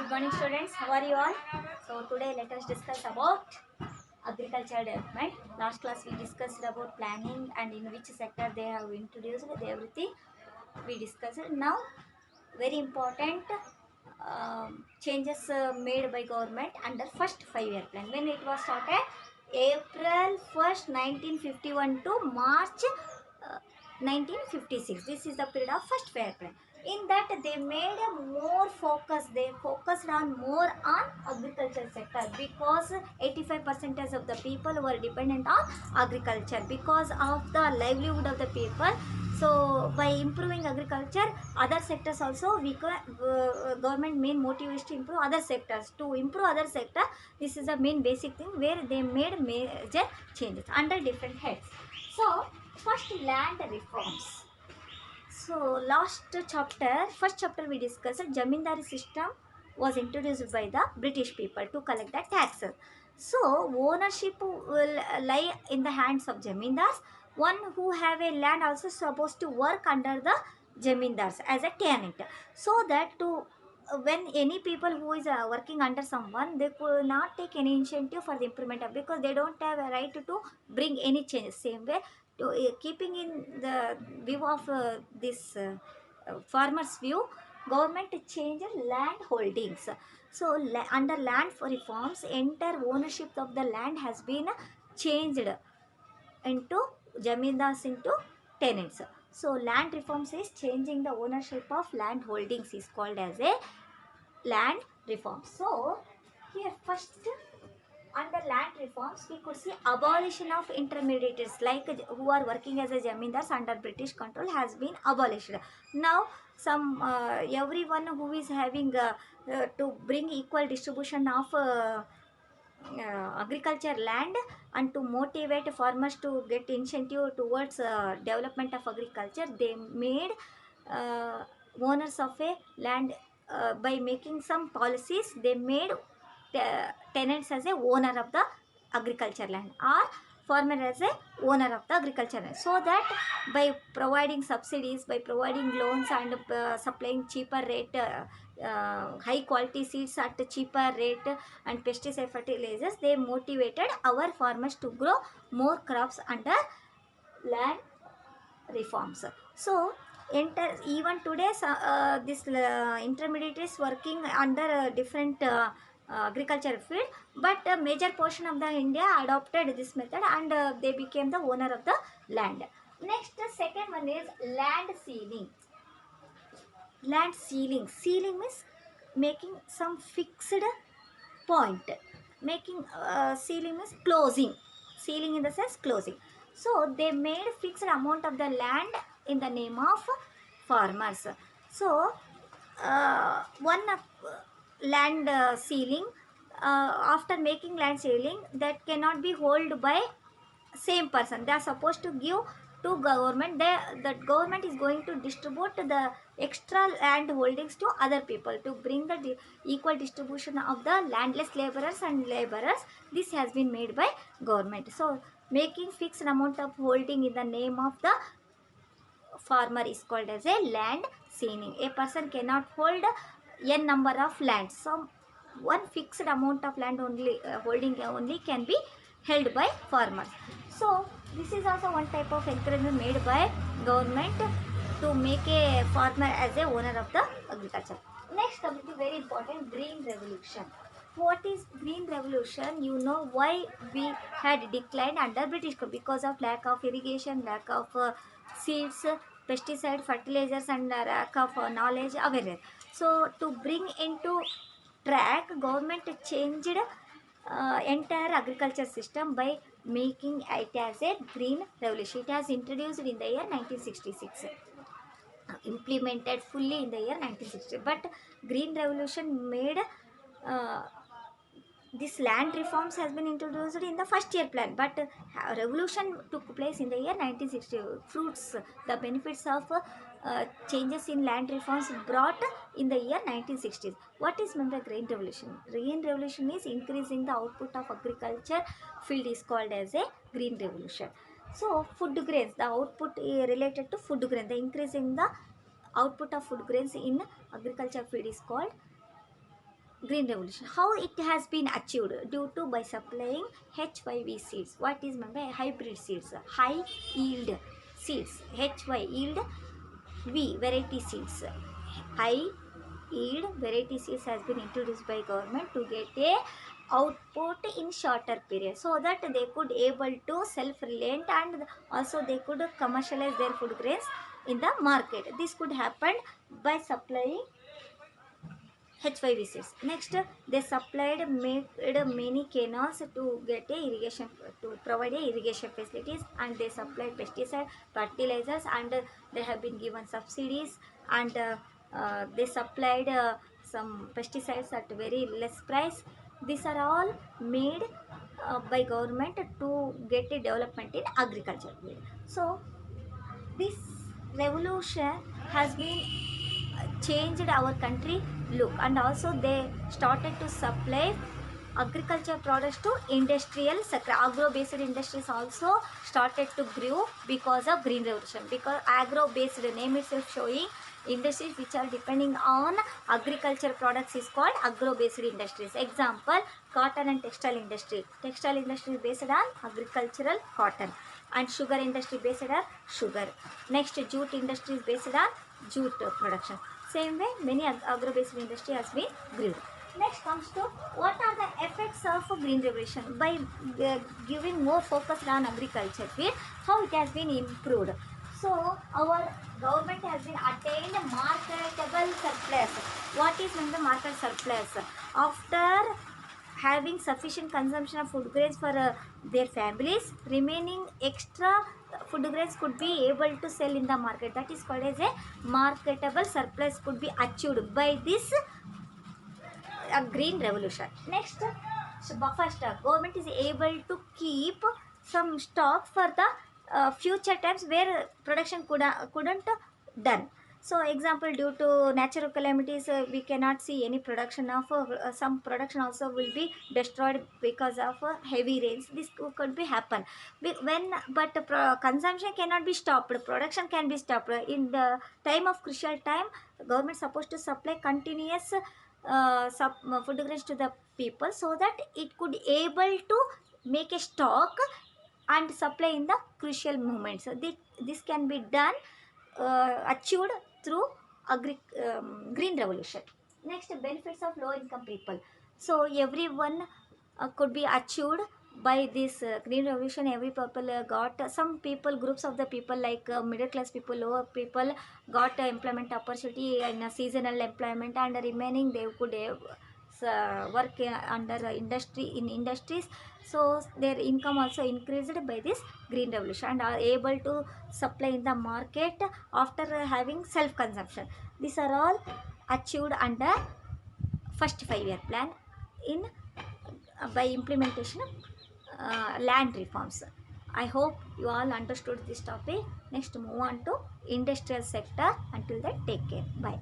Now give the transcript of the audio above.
Good morning students, how are you all? So today let us discuss about agricultural development. Last class we discussed about planning and in which sector they have introduced everything we discussed. Now very important changes made by government under first 5-year plan. When it was started? April 1st 1951 to March 1956. This is the period of first 5-year plan. In that they made a more focus, they focused on more on agriculture sector because 85% of the people were dependent on agriculture because of the livelihood of the people. So by improving agriculture, other sectors also government main motive is to improve other sectors. To improve other sector, this is the main basic thing where they made major changes under different heads. So first, land reforms. So first chapter we discussed Jamindari system was introduced by the British people to collect the taxes. So ownership will lie in the hands of Jamindars. One who have a land also supposed to work under the Jamindars as a tenant. So that to when any people who is working under someone, they could not take any initiative for the improvement of, because they don't have a right to bring any changes. Same way, to keeping in the view of this farmers view, government changed land holdings. So under land for reforms, entire ownership of the land has been changed into jamindars into tenants. So land reforms is changing the ownership of land holdings is called as a land reform. So here first, under land reforms we could see abolition of intermediaries like who are working as a jamindars under British control has been abolished. Now some everyone who is having to bring equal distribution of agriculture land and to motivate farmers to get incentive towards development of agriculture, they made uh, owners of a land, by making some policies, they made tenants as a owner of the agriculture land or farmer as a owner of the agriculture land, so that by providing subsidies, by providing loans and supplying cheaper rate high quality seeds at cheaper rate and pesticide fertilizers, they motivated our farmers to grow more crops under land reforms. So even today this intermediaries working under a different agriculture field, but a major portion of the India adopted this method and they became the owner of the land. Next, the second one is land ceiling. Land ceiling means making some fixed point. Making ceiling means closing. Ceiling in the sense closing. So they made fixed amount of the land in the name of farmers. So one land ceiling, after making land ceiling, that cannot be held by same person. They are supposed to give to government. That government is going to distribute the extra land holdings to other people to bring the equal distribution of the landless laborers and laborers. This has been made by government. So making fixed amount of holding in the name of the farmer is called as a land ceiling. A person cannot hold n number of lands. So one fixed amount of land only, holding only can be held by farmers. So this is also one type of encouragement made by government to make a farmer as a owner of the agriculture. Next, coming to very important, green revolution. What is green revolution? You know why we had declined under British because of lack of irrigation, lack of seeds, pesticide, fertilizers, and lack of knowledge, awareness. So to bring into track, government changed entire agriculture system by making it as a green revolution. It has introduced in the year 1966, implemented fully in the year 1960. But green revolution made uh, this land reforms has been introduced in the first year plan, but revolution took place in the year 1960. Fruits, the benefits of changes in land reforms brought in the year 1960s. What is meant by green revolution? Green revolution is increasing the output of agriculture field is called as a green revolution. So food grains, the output related to food grain, the increase in the output of food grains in agriculture field is called green revolution, how it has been achieved due to by supplying HYV seeds. What is meant by hybrid seeds? High yield seeds. HY yield, V variety seeds. High yield variety seeds has been introduced by government to get a output in shorter period, so that they could able to self reliant, and also they could commercialize their food grains in the market. This could happen by supplying H5V6. Next, they supplied made many canals to get a irrigation, to provide a irrigation facilities, and they supplied pesticide, fertilizers, and they have been given subsidies, and they supplied some pesticides at very less price. These are all made by government to get a development in agriculture. So this revolution has been changed our country look, and also they started to supply agriculture products to industrial sector. Agro based industries also started to grow because of green revolution, because agro based name itself showing industries which are depending on agriculture products is called agro based industries. Example, cotton and textile industry. Textile industry is based on agricultural cotton, and sugar industry based on sugar. Next, jute industry is based on jute production. Same way, many agro-based industry has been grew. Next comes to what are the effects of green revolution by giving more focus on agriculture field, how it has been improved. So our government has been attained marketable surplus. What is meant the market surplus? After having sufficient consumption of food grains for their families, remaining extra food grains could be able to sell in the market. That is called as a marketable surplus could be achieved by this green revolution. Next, so buffer stock. Government is able to keep some stock for the future times where production couldn't done. So example, due to natural calamities, we cannot see any production of some production also will be destroyed because of heavy rains. This could be happen when, but consumption cannot be stopped, production can be stopped in the time of crucial time. Government supposed to supply continuous food grains to the people, so that it could able to make a stock and supply in the crucial moments. So this can be done, achieved through green revolution. Next, benefits of low income people. So everyone could be achieved by this green revolution. Every people got some people, groups of the people like middle class people, lower people got employment opportunity in a seasonal employment, and remaining they could work under industry in industries. So their income also increased by this green revolution, and are able to supply in the market after having self consumption. These are all achieved under first 5 year plan in by implementation of land reforms. I hope you all understood this topic. Next, move on to industrial sector. Until then, take care. Bye.